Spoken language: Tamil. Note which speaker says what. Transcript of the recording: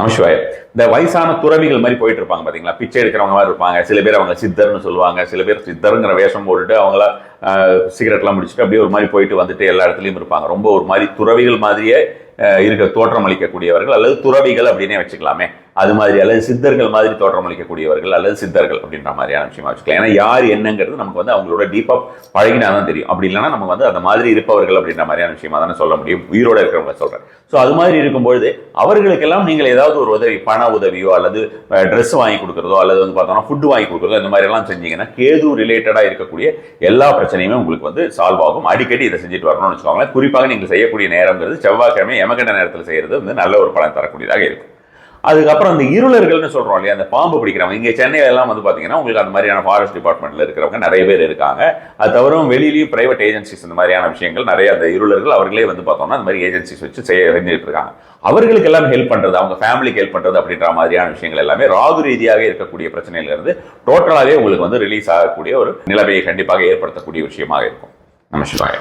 Speaker 1: நமசிவாய. இந்த வயசான துறவிகள் மாதிரி போயிட்டு இருப்பாங்க பாத்தீங்களா, பிச்சை எடுக்கிறவங்க மாதிரி இருப்பாங்க. சில பேர் அவங்க சித்தர்னு சொல்லுவாங்க, சில பேர் சித்தருங்கிற வேஷம் போட்டுட்டு அவங்கள சிகரெட்லாம் முடிச்சுட்டு அப்படியே ஒரு மாதிரி போயிட்டு வந்துட்டு எல்லா இடத்துலையும் இருப்பாங்க. ரொம்ப ஒரு மாதிரி துறவிகள் மாதிரியே இருக்க தோற்றம் அளிக்கக்கூடியவர்கள் அல்லது துறவிகள் அப்படின்னே வச்சுக்கலாமே. அது மாதிரி அல்லது சித்தர்கள் மாதிரி தோற்றம் அளிக்கக்கூடியவர்கள் அல்லது சித்தர்கள் அப்படின்ற மாதிரியான விஷயமா வச்சுக்கலாம். ஏன்னா யார் என்னங்கிறது நமக்கு வந்து அவங்களோட டீப்பா பழகினாதான் தெரியும். அப்படி இல்லைன்னா நம்ம வந்து அந்த மாதிரி இருப்பவர்கள் அப்படின்ற மாதிரியான விஷயமா தானே சொல்ல முடியும், உயிரோட இருக்கிறவங்க சொல்றேன். ஸோ அது மாதிரி இருக்கும்பொழுது அவர்களுக்கெல்லாம் நீங்கள் ஏதாவது ஒரு உதவி, பண உதவியோ அல்லது ட்ரெஸ் வாங்கி கொடுக்குறதோ அல்லது வந்து பார்த்தோம்னா ஃபுட்டு வாங்கி கொடுக்குறதோ இந்த மாதிரி எல்லாம் செஞ்சீங்கன்னா கேது ரிலேட்டடா இருக்கக்கூடிய எல்லா பிரச்சனையுமே உங்களுக்கு வந்து சால்வ் ஆகும். அடிக்கடி இதை செஞ்சுட்டு வரணும்னு வச்சுக்கோங்களேன். குறிப்பாக நீங்கள் செய்யக்கூடிய நேரங்கிறது செவ்வாய்க்கிழமை யமகண்ட நேரத்தில் செய்யறது வந்து நல்ல ஒரு பலன் தரக்கூடியதாக இருக்கும். அதுக்கப்புறம் அந்த இருளர்கள்னு சொல்றோம் இல்லையா, அந்த பாம்பு பிடிக்கிறவங்க இங்கே சென்னையில எல்லாம் வந்து பாத்தீங்கன்னா உங்களுக்கு அந்த மாதிரியான ஃபாரஸ்ட் டிபார்ட்மெண்ட்ல இருக்கிறவங்க நிறைய பேர் இருக்காங்க. அது தவிர வெளியிலேயும் பிரைவேட் ஏஜென்சிஸ் இந்த மாதிரியான விஷயங்கள் நிறைய அந்த இருளர்கள் அவர்களே வந்து பார்த்தோம்னா அந்த மாதிரி ஏஜென்சிஸ் வச்சு செஞ்சுட்டு இருக்காங்க. அவர்களுக்கு எல்லாம் ஹெல்ப் பண்றது, அவங்க ஃபேமிலிக்கு ஹெல்ப் பண்றது அப்படின்ற மாதிரியான விஷயங்கள் எல்லாமே ராகு ரீதியாக இருக்கக்கூடிய பிரச்சனையில இருந்து டோட்டலாவே உங்களுக்கு வந்து ரிலீஸ் ஆகக்கூடிய ஒரு நிலைமையை கண்டிப்பாக ஏற்படுத்தக்கூடிய விஷயமாக இருக்கும். நமசிவாய.